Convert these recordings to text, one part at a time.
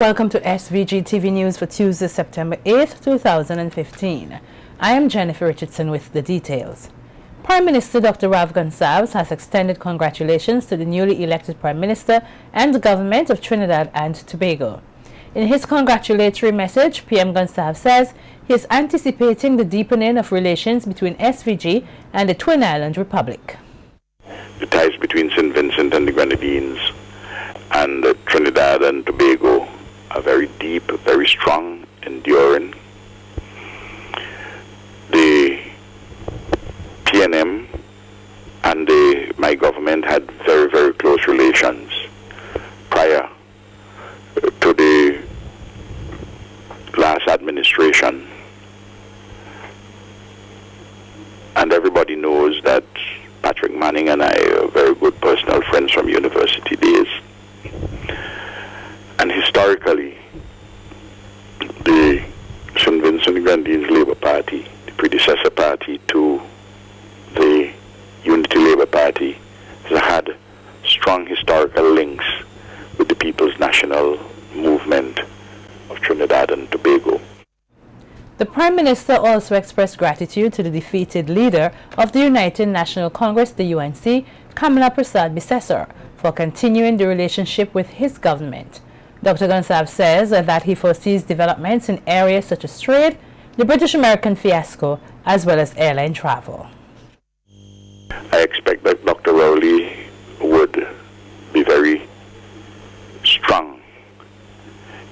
Welcome to SVG-TV News for Tuesday, September 8, 2015. I am Jennifer Richardson with the details. Prime Minister Dr. Rav Gonsalves has extended congratulations to the newly elected Prime Minister and the government of Trinidad and Tobago. In his congratulatory message, PM Gonsalves says he is anticipating the deepening of relations between SVG and the Twin Island Republic. The ties between St. Vincent and the Grenadines and Trinidad and Tobago are very deep, very strong, enduring. The PNM and my government had very, very close relations prior to the last administration. And everybody knows that Patrick Manning and I are very good personal friends from university days. And historically, the St. Vincent and Grenadines Labour Party, the predecessor party to the Unity Labour Party, has had strong historical links with the People's National Movement of Trinidad and Tobago. The Prime Minister also expressed gratitude to the defeated leader of the United National Congress, the UNC, Kamala Prasad-Bissessar, for continuing the relationship with his government. Dr. Gonsalves says that he foresees developments in areas such as trade, the British-American fiasco, as well as airline travel. I expect that Dr. Rowley would be very strong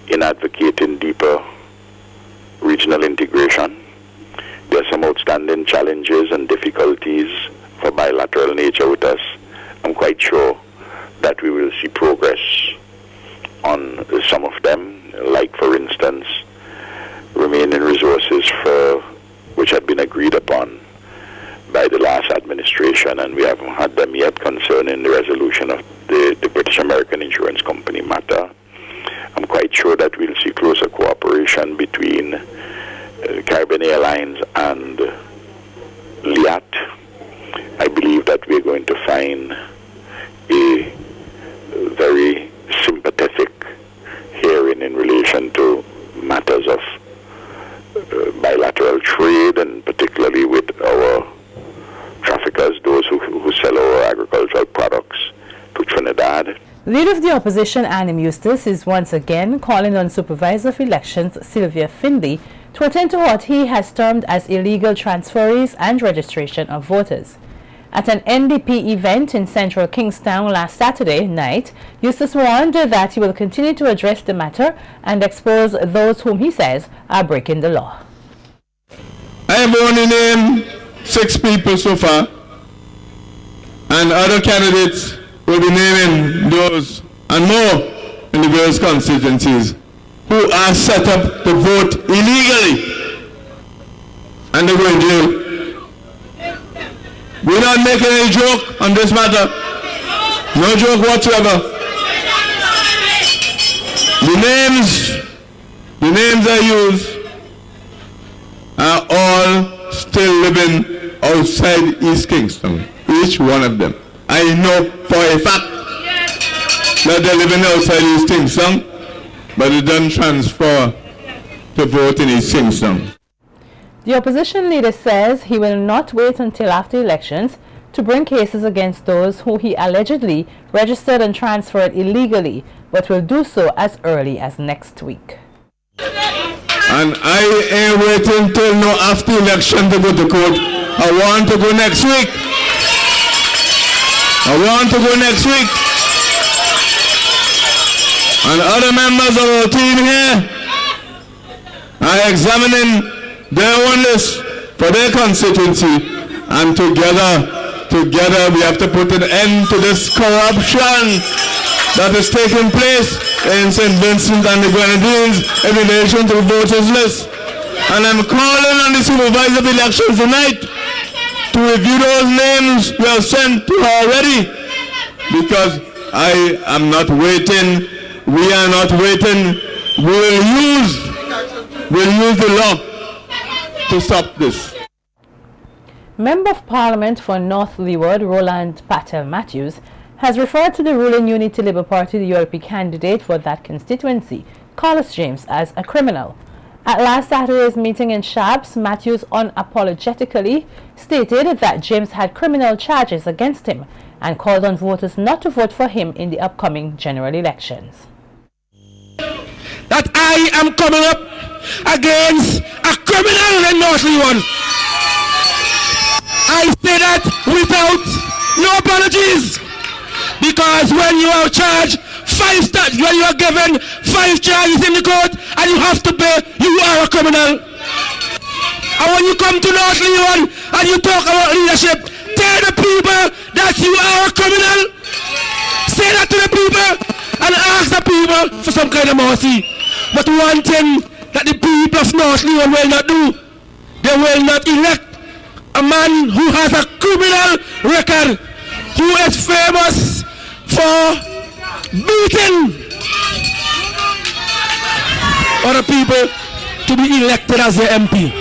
in advocating deeper regional integration. There are some outstanding challenges and difficulties for bilateral nature with us. I'm quite sure that we will see progress on some of them, like for instance remaining resources for which had been agreed upon by the last administration, and we haven't had them yet, concerning the resolution of the British American Insurance Company matter. I'm quite sure that we'll see closer cooperation between Caribbean Airlines and LIAT. I believe that we're going to find a very sympathetic hearing in relation to matters of bilateral trade, and particularly with our traffickers, those who sell our agricultural products to Trinidad. Leader of the opposition, Annim Eustace, is once again calling on Supervisor of Elections, Sylvia Findley, to attend to what he has termed as illegal transferees and registration of voters. At an NDP event in central Kingstown last Saturday night, Eustace warned that he will continue to address the matter and expose those whom he says are breaking the law. I have only named 6 people so far, and other candidates will be naming those and more in the various constituencies who are set up to vote illegally, and they go in jail. We're not making any joke on this matter. No joke whatsoever. The names I use are all still living outside East Kingston. Each one of them. I know for a fact that they're living outside East Kingston, but they don't transfer to vote in East Kingston. The opposition leader says he will not wait until after elections to bring cases against those who he allegedly registered and transferred illegally, but will do so as early as next week. And I ain't waiting till no after election to go to court. I want to go next week. And other members of our team here are examining their own list for their constituency, and together we have to put an end to this corruption that is taking place in St. Vincent and the Grenadines in relation to the voters list. And I'm calling on the Supervisor of Elections tonight to review those names we have sent to her already, because I am not waiting. We are not waiting. We'll use the law to stop this. Member of Parliament for North Leeward, Roland Patel Matthews, has referred to the ruling Unity Labour Party, the ULP candidate for that constituency, Carlos James as a criminal. At last Saturday's meeting in Shabs, Matthews unapologetically stated that James had criminal charges against him and called on voters not to vote for him in the upcoming general elections. That I am coming up against a criminal in North Leon. I say that without no apologies, because when you are charged when you are given 5 charges in the court and you have to pay, you are a criminal. And when you come to North Leon and you talk about leadership, tell the people that you are a criminal. Say that to the people and ask the people for some kind of mercy. But one thing that the people of North Leon will not do, they will not elect a man who has a criminal record, who is famous for beating other people to be elected as the MP.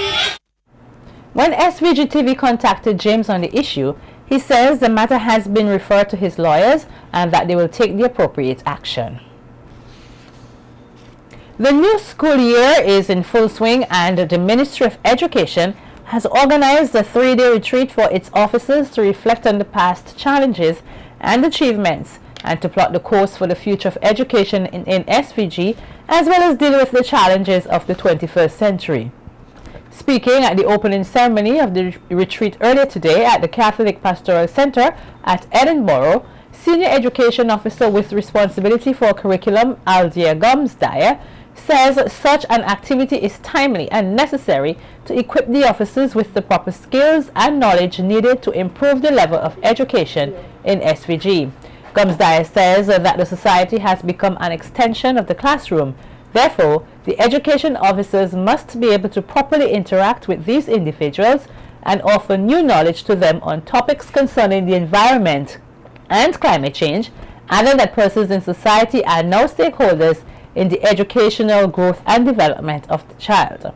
When SVG-TV contacted James on the issue, he says the matter has been referred to his lawyers and that they will take the appropriate action. The new school year is in full swing and the Ministry of Education has organized a 3-day retreat for its officers to reflect on the past challenges and achievements and to plot the course for the future of education in SVG, as well as deal with the challenges of the 21st century. Speaking at the opening ceremony of the retreat earlier today at the Catholic Pastoral Center at Edinburgh, Senior Education Officer with responsibility for curriculum, Aldia Gumsdyer, says such an activity is timely and necessary to equip the officers with the proper skills and knowledge needed to improve the level of education in SVG. Gumsdyer says that the society has become an extension of the classroom. Therefore, the education officers must be able to properly interact with these individuals and offer new knowledge to them on topics concerning the environment and climate change, adding that persons in society are now stakeholders in the educational growth and development of the child.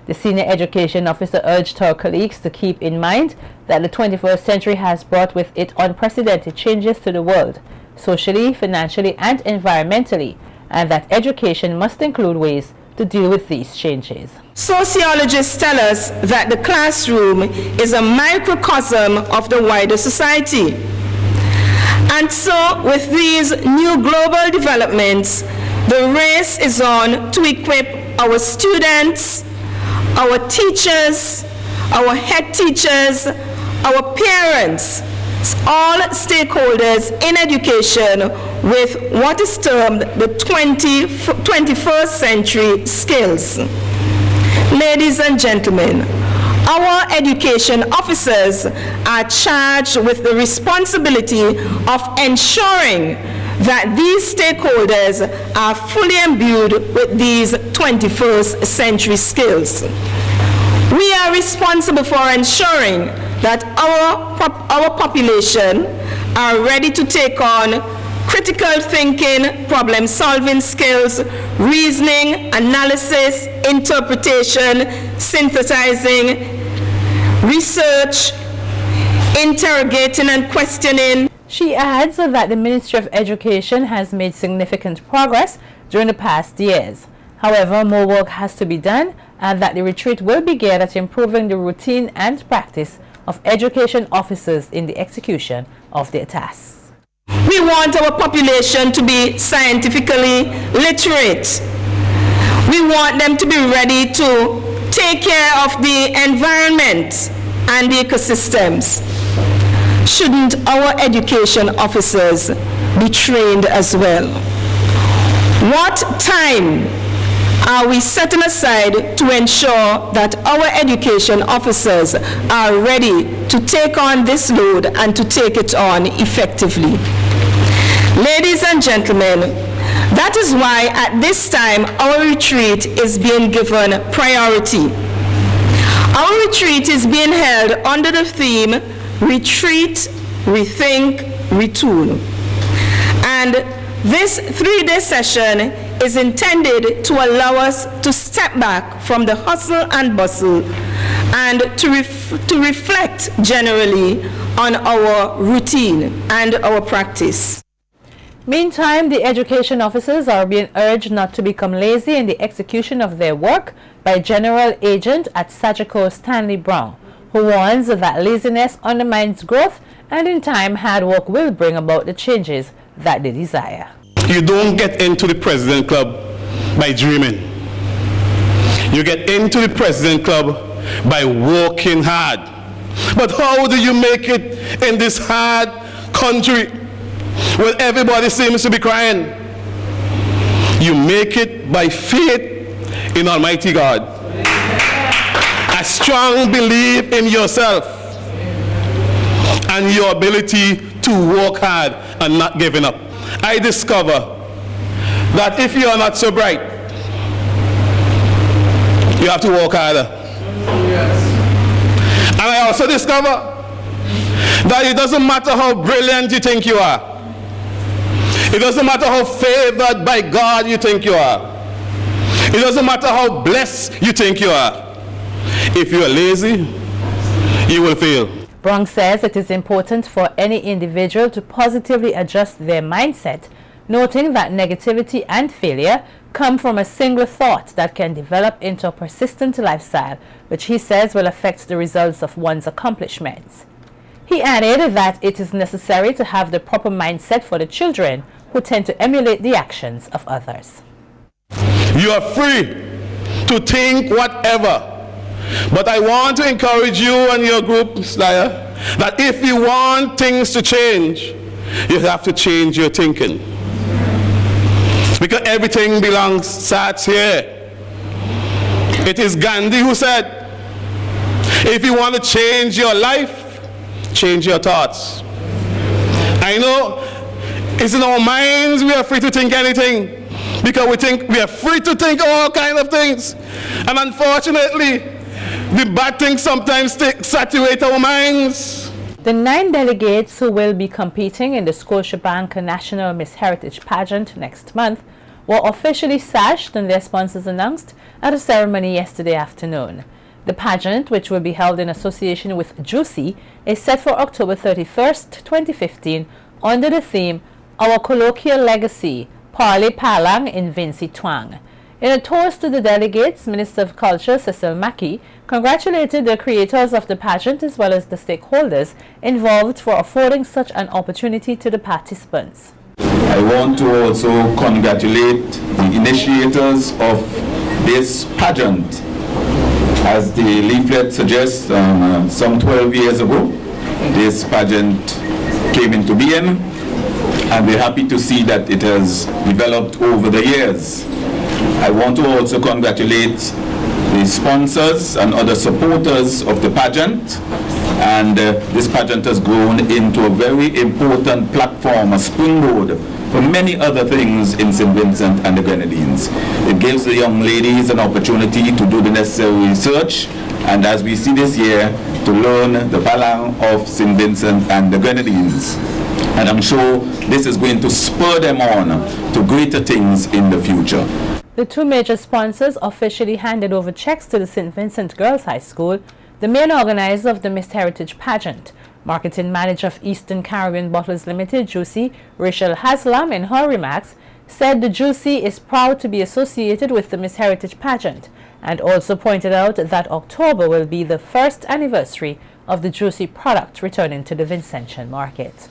The senior education officer urged her colleagues to keep in mind that the 21st century has brought with it unprecedented changes to the world, socially, financially, and environmentally, and that education must include ways to deal with these changes. Sociologists tell us that the classroom is a microcosm of the wider society. And so, with these new global developments, the race is on to equip our students, our teachers, our head teachers, our parents, all stakeholders in education with what is termed the 21st century skills. Ladies and gentlemen, our education officers are charged with the responsibility of ensuring that these stakeholders are fully imbued with these 21st century skills. We are responsible for ensuring that our population are ready to take on critical thinking, problem-solving skills, reasoning, analysis, interpretation, synthesizing, research, interrogating and questioning. She adds that the Ministry of Education has made significant progress during the past years. However, more work has to be done and that the retreat will be geared at improving the routine and practice of education officers in the execution of their tasks. We want our population to be scientifically literate. We want them to be ready to take care of the environment and the ecosystems. Shouldn't our education officers be trained as well? What time are we setting aside to ensure that our education officers are ready to take on this load and to take it on effectively? Ladies and gentlemen, that is why at this time our retreat is being given priority. Our retreat is being held under the theme Retreat, Rethink, Retool. And this 3-day session is intended to allow us to step back from the hustle and bustle and to reflect generally on our routine and our practice. Meantime, the education officers are being urged not to become lazy in the execution of their work by General Agent at Sagicor Stanley Brown, who warns that laziness undermines growth and in time hard work will bring about the changes that they desire. You don't get into the President Club by dreaming. You get into the President Club by working hard. But how do you make it in this hard country where everybody seems to be crying? You make it by faith in Almighty God. A strong belief in yourself and your ability to work hard and not giving up. I discover that if you are not so bright, you have to work harder. And I also discover that it doesn't matter how brilliant you think you are. It doesn't matter how favored by God you think you are. It doesn't matter how blessed you think you are. If you are lazy, you will fail. Brown says it is important for any individual to positively adjust their mindset, noting that negativity and failure come from a single thought that can develop into a persistent lifestyle, which he says will affect the results of one's accomplishments. He added that it is necessary to have the proper mindset for the children who tend to emulate the actions of others. You are free to think whatever, but I want to encourage you and your group, Slyer, that if you want things to change, you have to change your thinking. Because everything starts here. It is Gandhi who said, if you want to change your life, change your thoughts. I know it's in our minds we are free to think anything, because we think we are free to think all kinds of things. And unfortunately, the bad things sometimes saturate our minds. The 9 delegates who will be competing in the Scotiabank National Miss Heritage Pageant next month were officially sashed and their sponsors announced at a ceremony yesterday afternoon. The pageant, which will be held in association with Juicy, is set for October 31st, 2015 under the theme Our Colloquial Legacy, Parley Palang in Vinci Twang. In a toast to the delegates, Minister of Culture Cecil Mackey congratulated the creators of the pageant as well as the stakeholders involved for affording such an opportunity to the participants. I want to also congratulate the initiators of this pageant. As the leaflet suggests, some 12 years ago, this pageant came into being, and we're happy to see that it has developed over the years. I want to also congratulate the sponsors and other supporters of the pageant, and this pageant has grown into a very important platform, a springboard for many other things in St. Vincent and the Grenadines. It gives the young ladies an opportunity to do the necessary research, and as we see this year, to learn the Palang of St. Vincent and the Grenadines. And I'm sure this is going to spur them on to greater things in the future. The 2 major sponsors officially handed over checks to the St. Vincent Girls High School, the main organizer of the Miss Heritage Pageant. Marketing manager of Eastern Caribbean Bottles Limited, Juicy, Rachel Haslam, in her remarks, said the Juicy is proud to be associated with the Miss Heritage Pageant, and also pointed out that October will be the first anniversary of the Juicy product returning to the Vincentian market.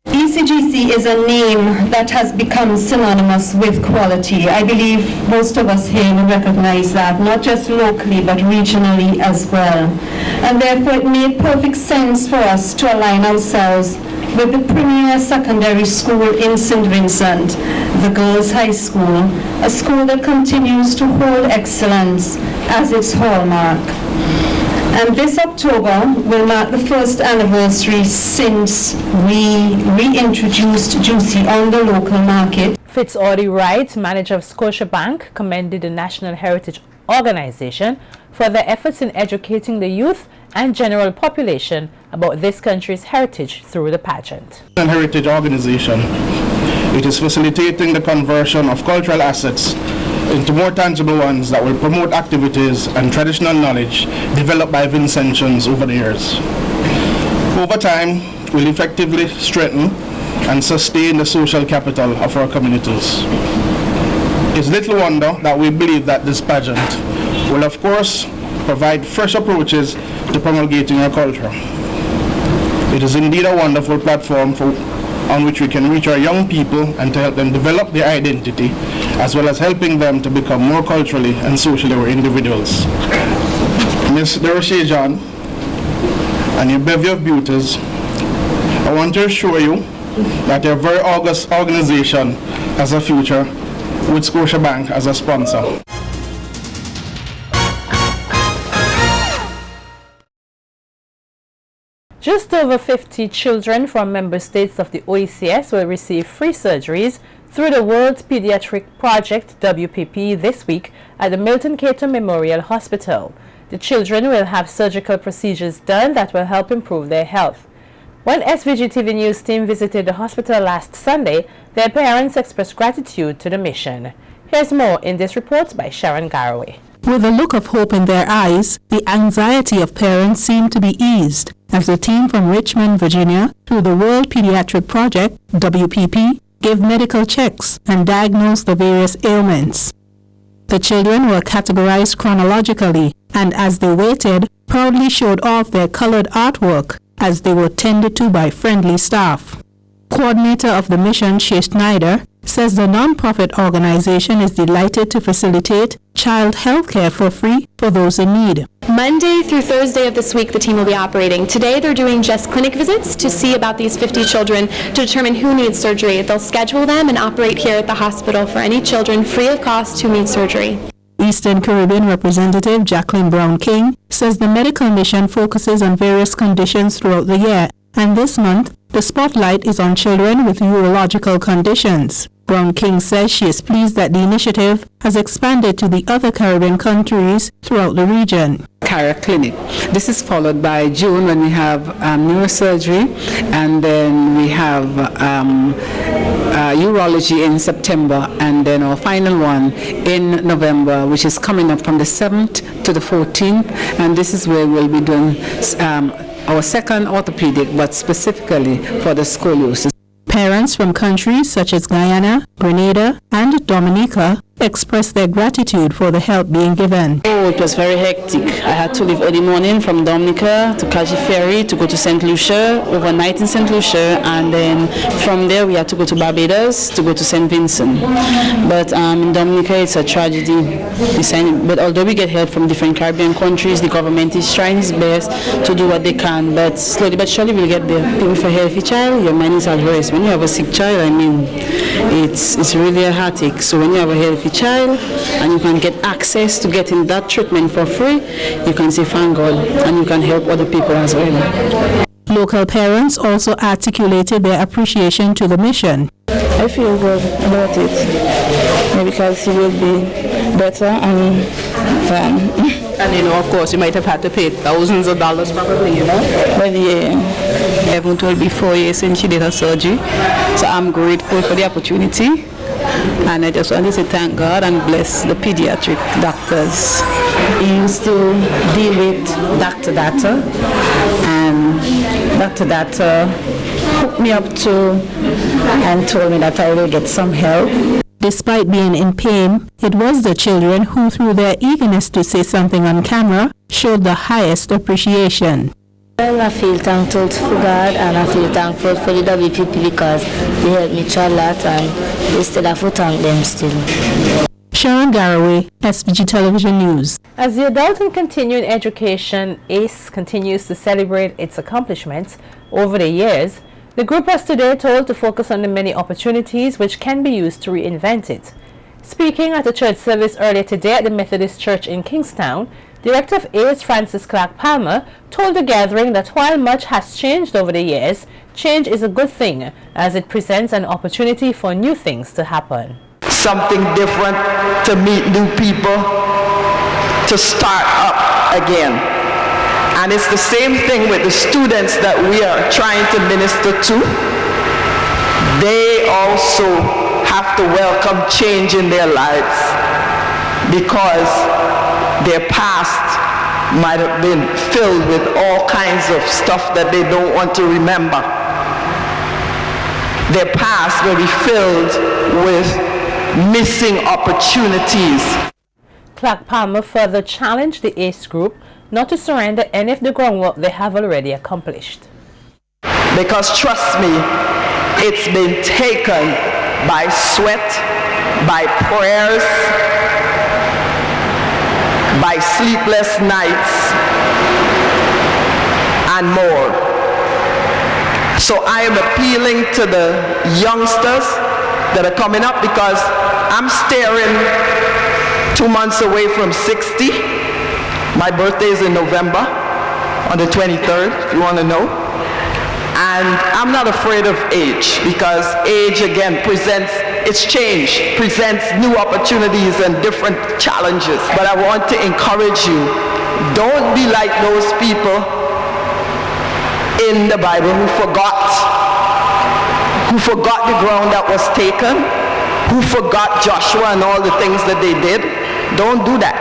ECGC is a name that has become synonymous with quality. I believe most of us here will recognize that, not just locally but regionally as well. And therefore it made perfect sense for us to align ourselves with the premier secondary school in St. Vincent, the Girls High School, a school that continues to hold excellence as its hallmark. And this October will mark the first anniversary since we reintroduced Juicy on the local market. Fitzordy Wright, manager of Scotiabank, commended the National Heritage Organization for their efforts in educating the youth and general population about this country's heritage through the pageant. Heritage Organization. It is facilitating the conversion of cultural assets into more tangible ones that will promote activities and traditional knowledge developed by Vincentians over the years. Over time, we'll effectively strengthen and sustain the social capital of our communities. It's little wonder that we believe that this pageant will, of course, provide fresh approaches to promulgating our culture. It is indeed a wonderful platform on which we can reach our young people and to help them develop their identity, as well as helping them to become more culturally and socially aware individuals. Ms. Dorothy John and your bevy of beauties, I want to assure you that your very august organization has a future with Scotiabank as a sponsor. Just over 50 children from member states of the OECS will receive free surgeries through the World Pediatric Project WPP this week at the Milton Cato Memorial Hospital. The children will have surgical procedures done that will help improve their health. When SVG-TV News team visited the hospital last Sunday, their parents expressed gratitude to the mission. Here's more in this report by Sharon Garraway. With a look of hope in their eyes, the anxiety of parents seemed to be eased as the team from Richmond, Virginia, through the World Pediatric Project, WPP, gave medical checks and diagnosed the various ailments. The children were categorized chronologically and as they waited, proudly showed off their colored artwork as they were tended to by friendly staff. Coordinator of the mission, Shea Schneider, says the non-profit organization is delighted to facilitate child health care for free for those in need. Monday through Thursday of this week, the team will be operating. Today, they're doing just clinic visits to see about these 50 children to determine who needs surgery. They'll schedule them and operate here at the hospital for any children free of cost who need surgery. Eastern Caribbean Representative Jacqueline Brown King says the medical mission focuses on various conditions throughout the year, and this month, the spotlight is on children with urological conditions. Brown King says she is pleased that the initiative has expanded to the other Caribbean countries throughout the region. Carrier Clinic. This is followed by June when we have neurosurgery, and then we have urology in September, and then our final one in November, which is coming up from the 7th to the 14th, and this is where we'll be doing our second orthopedic, but specifically for the scoliosis. Parents from countries such as Guyana, Grenada, and Dominica expressed their gratitude for the help being given. Oh, it was very hectic. I had to leave early morning from Dominica to catch a ferry to go to St. Lucia, overnight in St. Lucia, and then from there we had to go to Barbados to go to St. Vincent. But in Dominica it's a tragedy. But although we get help from different Caribbean countries, the government is trying its best to do what they can, but slowly but surely we'll get there. Even for a healthy child, your mind is at rest. When you have a sick child, I mean, it's really a heartache. So when you have a healthy child and you can get access to getting that treatment for free, you can say thank God, and you can help other people as well. Local parents also articulated their appreciation to the mission. I feel good about it because it will be better and fun. And you know, of course, you might have had to pay thousands of dollars probably, you know. But yeah, It will be 4 years since she did her surgery, so I'm grateful for the opportunity. And I just want to say thank God and bless the pediatric doctors. I used to deal with Dr. Data, and Dr. Data hooked me up to and told me that I will get some help. Despite being in pain, it was the children who, through their eagerness to say something on camera, showed the highest appreciation. Well, I feel thankful to God, and I feel thankful for the WPP because they helped me through a lot, and we still have to thank them still. Sharon Garraway, SVG Television News. As the Adult in Continuing Education ACE continues to celebrate its accomplishments over the years, the group was today told to focus on the many opportunities which can be used to reinvent it. Speaking at a church service earlier today at the Methodist Church in Kingstown, Director of ACE Francis Clark Palmer told the gathering that while much has changed over the years, change is a good thing as it presents an opportunity for new things to happen. Something different, to meet new people, to start up again. And it's the same thing with the students that we are trying to minister to. They also have to welcome change in their lives because their past might have been filled with all kinds of stuff that they don't want to remember. their past will be filled with missing opportunities. Clark Palmer further challenged the ACE group not to surrender any of the groundwork they have already accomplished. Because trust me, it's been taken by sweat, by prayers, by sleepless nights, and more. So I am appealing to the youngsters that are coming up, because I'm staring 2 months away from 60. My birthday is in November, on the 23rd, if you want to know. And I'm not afraid of age, because age again presents new opportunities and different challenges. But I want to encourage you, don't be like those people in the Bible who forgot the ground that was taken, who forgot Joshua and all the things that they did. Don't do that.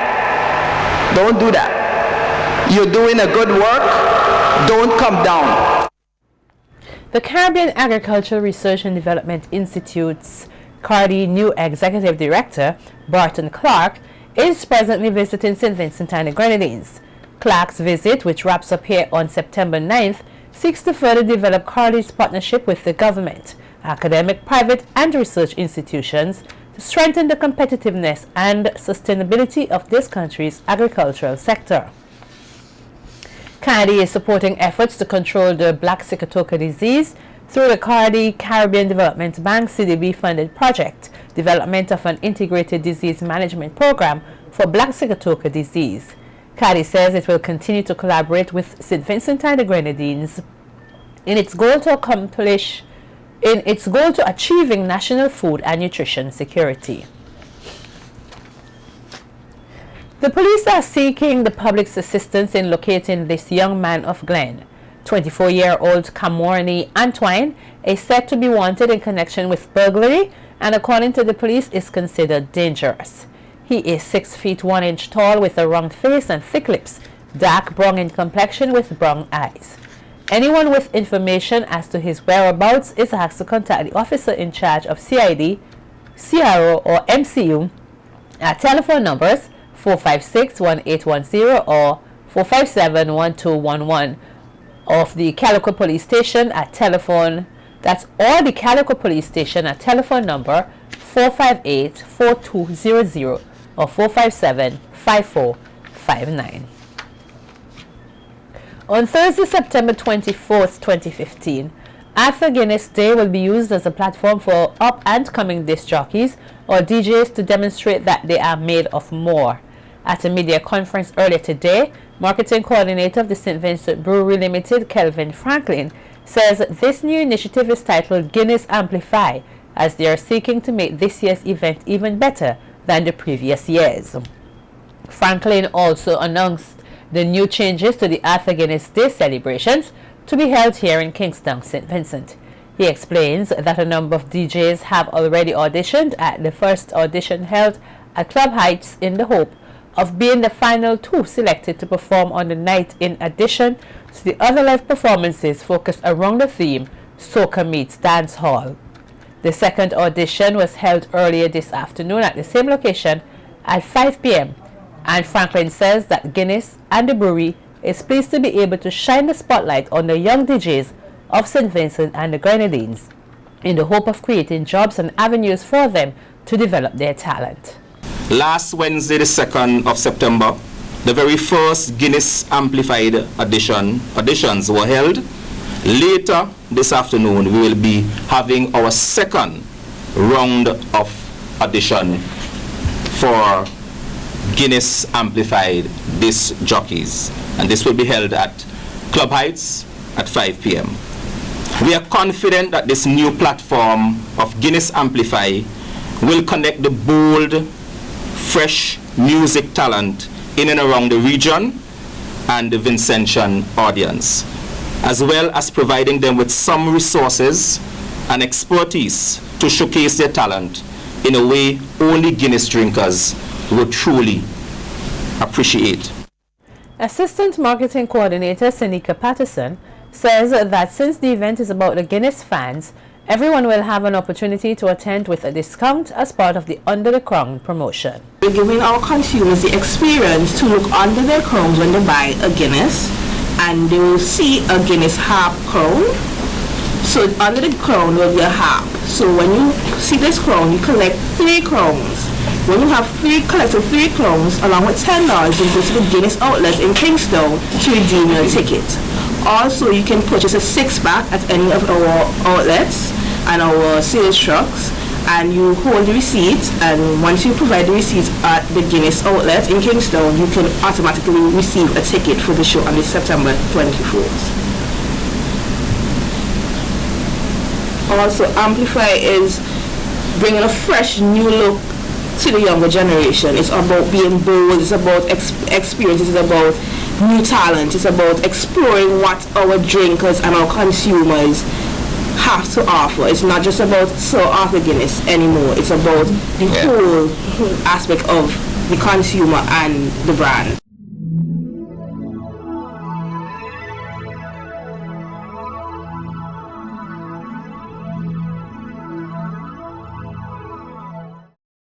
Don't do that. You're doing a good work. Don't come down. The Caribbean Agricultural Research and Development Institute's CARDI new Executive Director, Barton Clark, is presently visiting St. Vincent and the Grenadines. Clark's visit, which wraps up here on September 9th, seeks to further develop CARDI's partnership with the government, academic, private, and research institutions to strengthen the competitiveness and sustainability of this country's agricultural sector. CARDI is supporting efforts to control the black sigatoka disease through the CARDI Caribbean Development Bank CDB-funded project, development of an integrated disease management program for black sigatoka disease. CARDI says it will continue to collaborate with St. Vincent and the Grenadines in its goal to achieving national food and nutrition security. The police are seeking the public's assistance in locating this young man of Glen. 24-year-old Kamorni Antoine is said to be wanted in connection with burglary and, according to the police, is considered dangerous. He is 6 feet 1 inch tall with a round face and thick lips, dark brown in complexion with brown eyes. Anyone with information as to his whereabouts is asked to contact the officer in charge of CID, CRO or MCU at telephone numbers 456-1810 or 457-1211 of the Calico Police Station at telephone the Calico Police Station at telephone number 458-4200 or 457-5459. On Thursday, September 24th, 2015, Arthur Guinness Day will be used as a platform for up and coming disc jockeys or DJs to demonstrate that they are made of more. At a media conference earlier today, marketing coordinator of the St. Vincent Brewery Limited, Kelvin Franklin, says this new initiative is titled Guinness Amplify, as they are seeking to make this year's event even better than the previous years. Franklin also announced the new changes to the Arthur Guinness Day celebrations to be held here in Kingston, St. Vincent. He explains that a number of DJs have already auditioned at the first audition held at Club Heights in the hope of being the final two selected to perform on the night, in addition to the other live performances focused around the theme Soca Meets Dance Hall. The second audition was held earlier this afternoon at the same location at 5 p.m. and Franklin says that Guinness and the brewery is pleased to be able to shine the spotlight on the young DJs of St. Vincent and the Grenadines in the hope of creating jobs and avenues for them to develop their talent. Last Wednesday, the 2nd of September, the very first Guinness Amplified auditions were held. Later this afternoon, we will be having our second round of audition for Guinness Amplified disc jockeys, and this will be held at Club Heights at 5 p.m. We are confident that this new platform of Guinness Amplify will connect the bold, fresh music talent in and around the region and the Vincentian audience, as well as providing them with some resources and expertise to showcase their talent in a way only Guinness drinkers would truly appreciate. Assistant Marketing Coordinator Senika Patterson says that since the event is about the Guinness fans Everyone will have an opportunity to attend with a discount as part of the Under the Crown promotion. We're giving our consumers the experience to look under their crowns when they buy a Guinness, and they will see a Guinness half crown. So under the crown will be a half. So when you see this crown, you collect 3 crowns. When you have collected 3 crowns along with $10, you go to the Guinness outlet in Kingston to redeem your ticket. Also, you can purchase a 6-pack at any of our outlets and our sales trucks, and you hold the receipt, and once you provide the receipt at the Guinness outlet in Kingston, you can automatically receive a ticket for the show on September 24th. Also, Amplify is bringing a fresh new look to the younger generation. It's about being bold, it's about experience, it's about new talent, it's about exploring what our drinkers and our consumers have to offer. It's not just about Sir Arthur Guinness anymore, it's about the whole aspect of the consumer and the brand.